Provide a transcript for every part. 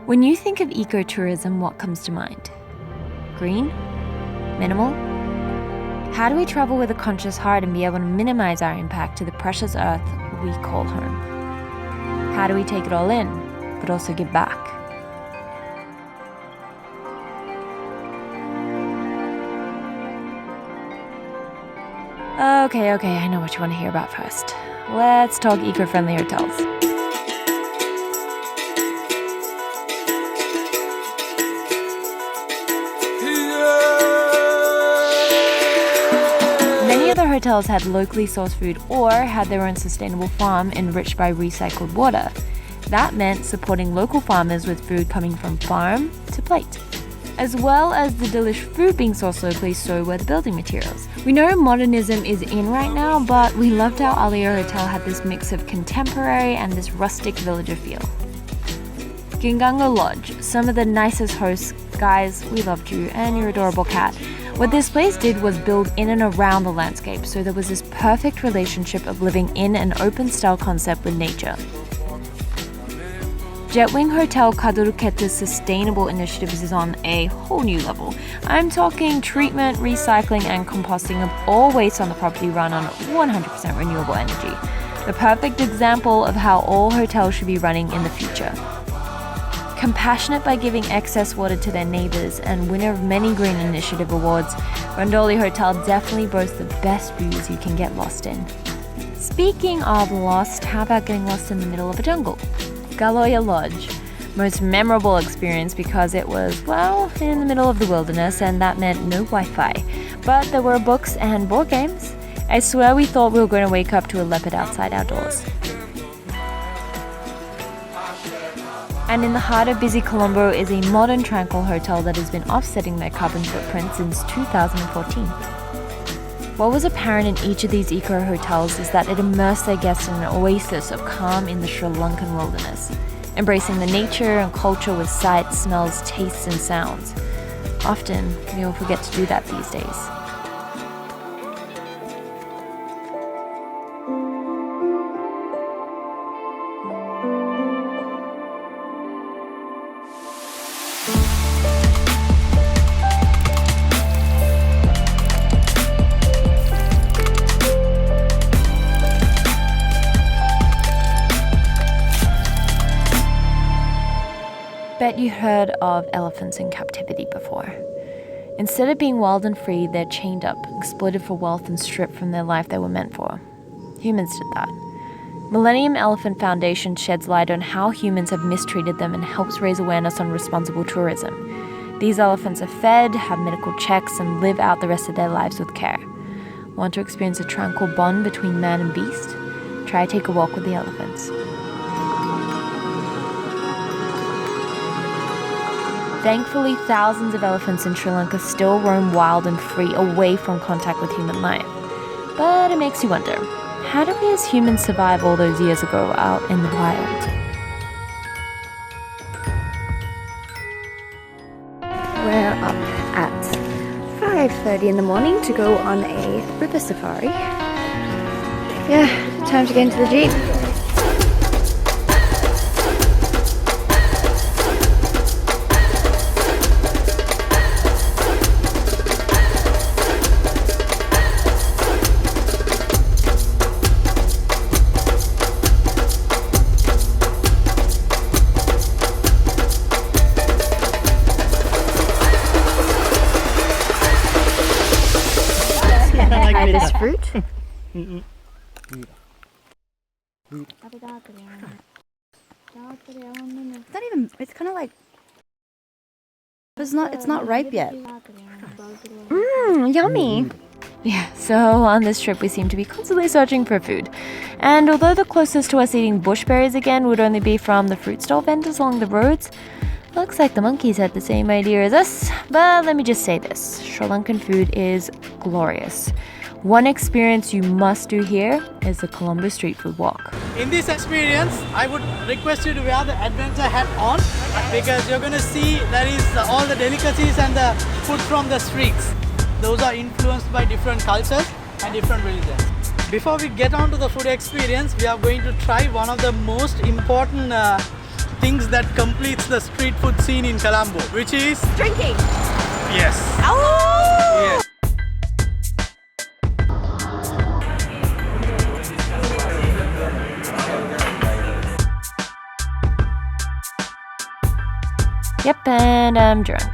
When you think of ecotourism, what comes to mind? Green? Minimal? How do we travel with a conscious heart and be able to minimize our impact to the precious earth we call home? How do we take it all in, but also give back? Okay, I know what you want to hear about first. Let's talk eco-friendly hotels. Many other hotels had locally sourced food or had their own sustainable farm enriched by recycled water. That meant supporting local farmers with food coming from farm to plate. As well as the delish food being sourced locally, so were the building materials. We know modernism is in right now, but we loved how Alio Hotel had this mix of contemporary and this rustic villager feel. Gingango Lodge, some of the nicest hosts. Guys, we loved you and your adorable cat. What this place did was build in and around the landscape, so there was this perfect relationship of living in an open style concept with nature. Jetwing Hotel Kaduruketa's sustainable initiatives is on a whole new level. I'm talking treatment, recycling, and composting of all waste on the property run on 100% renewable energy. The perfect example of how all hotels should be running in the future. Compassionate by giving excess water to their neighbours and winner of many Green Initiative awards, Rondoli Hotel definitely boasts the best views you can get lost in. Speaking of lost, how about getting lost in the middle of a jungle? Galoya Lodge. Most memorable experience because it was, well, in the middle of the wilderness and that meant no Wi-Fi. But there were books and board games. I swear we thought we were going to wake up to a leopard outside our doors. And in the heart of busy Colombo is a modern tranquil hotel that has been offsetting their carbon footprint since 2014. What was apparent in each of these eco-hotels is that it immersed their guests in an oasis of calm in the Sri Lankan wilderness, embracing the nature and culture with sights, smells, tastes, and sounds. Often, we all forget to do that these days. Bet you heard of elephants in captivity before. Instead of being wild and free, they're chained up, exploited for wealth, and stripped from their life they were meant for. Humans did that. Millennium Elephant Foundation sheds light on how humans have mistreated them and helps raise awareness on responsible tourism. These elephants are fed, have medical checks, and live out the rest of their lives with care. Want to experience a tranquil bond between man and beast? Try take a walk with the elephants. Thankfully, thousands of elephants in Sri Lanka still roam wild and free away from contact with human life. But it makes you wonder, how do we as humans survive all those years ago out in the wild? We're up at 5:30 in the morning to go on a river safari. Yeah, time to get into the Jeep. Try this fruit. It's kind of like, it's not ripe yet. Yummy. Yeah, so on this trip we seem to be constantly searching for food. And although the closest to us eating bushberries again would only be from the fruit stall vendors along the roads, looks like the monkeys had the same idea as us. But let me just say this, Sri Lankan food is glorious. One experience you must do here is the Colombo Street Food Walk. In this experience, I would request you to wear the adventure hat on because you're going to see there is all the delicacies and the food from the streets. Those are influenced by different cultures and different religions. Before we get on to the food experience, we are going to try one of the most important things that completes the street food scene in Colombo, which is Drinking. yes. Oh! Yes. Yep, and I'm drunk.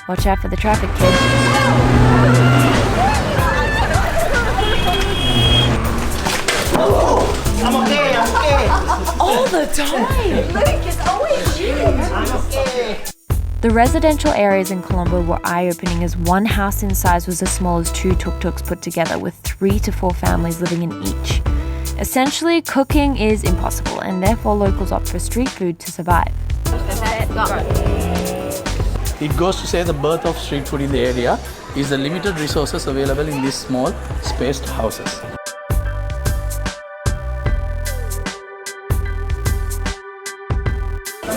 Watch out for the traffic, kid. I'm okay. All the time! Luke is always shit. I'm okay. The residential areas in Colombo were eye-opening as one house in size was as small as 2 tuk-tuks put together with 3 to 4 families living in each. Essentially, cooking is impossible and therefore locals opt for street food to survive. It goes to say the birth of street food in the area is the limited resources available in these small, spaced houses.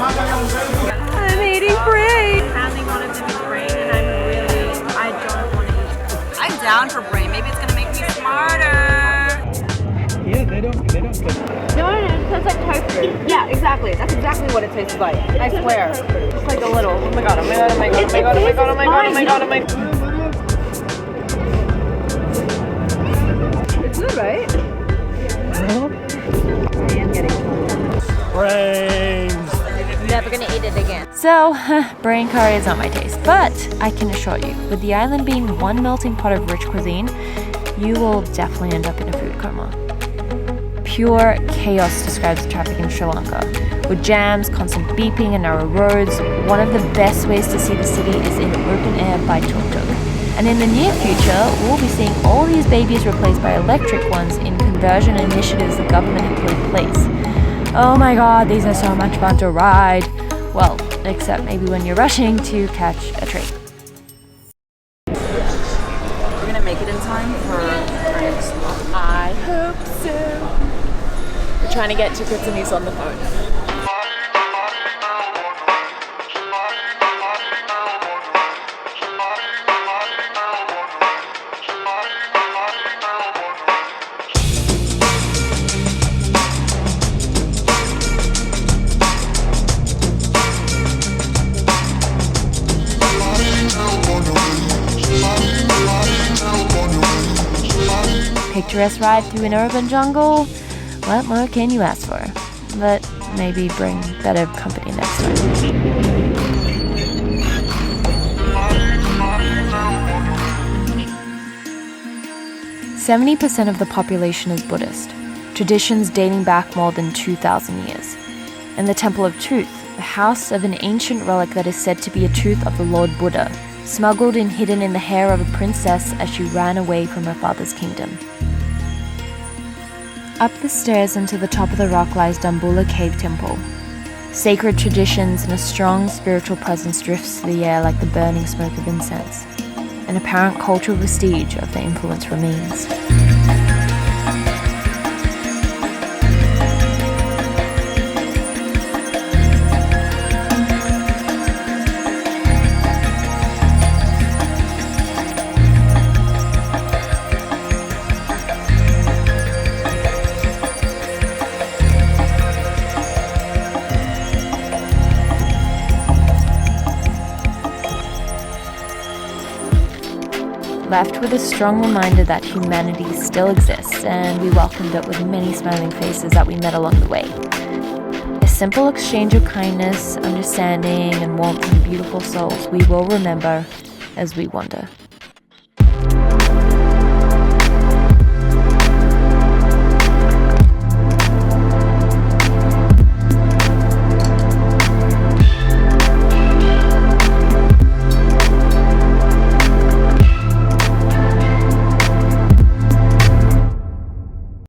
I'm eating brain. Apparently one of them is brain, and I don't want to eat. I'm down for brain. Maybe it's gonna make me smarter. Here they don't. No, it tastes like tofu. Yeah, exactly. That's exactly what it tastes like. I swear. It's like a little. Oh my god! Oh my god! Oh my god! Oh my god! Oh my god! Oh my god! Oh my god! Oh my god! It's good, right? Brains. Never gonna eat it again. So, brain curry is not my taste, but I can assure you, with the island being one melting pot of rich cuisine, you will definitely end up in a food coma. Pure chaos describes the traffic in Sri Lanka. With jams, constant beeping and narrow roads, one of the best ways to see the city is in open air by tuk-tuk. And in the near future, we'll be seeing all these babies replaced by electric ones in conversion initiatives the government has put in place. Oh my god, these are so much fun to ride. Well, except maybe when you're rushing to catch a train. We're gonna make it in time for our next vlog. I hope so. We're trying to get tickets and he's on the phone. Picturesque ride through an urban jungle? What more can you ask for? But maybe bring better company next time. 70% of the population is Buddhist, traditions dating back more than 2,000 years. And the Temple of Truth, the house of an ancient relic that is said to be a tooth of the Lord Buddha, smuggled and hidden in the hair of a princess as she ran away from her father's kingdom. Up the stairs and to the top of the rock lies Dambulla Cave Temple. Sacred traditions and a strong spiritual presence drifts through the air like the burning smoke of incense. An apparent cultural vestige of the influence remains. Left with a strong reminder that humanity still exists, and we welcomed it with many smiling faces that we met along the way. A simple exchange of kindness, understanding, and warmth in beautiful souls we will remember as we wander.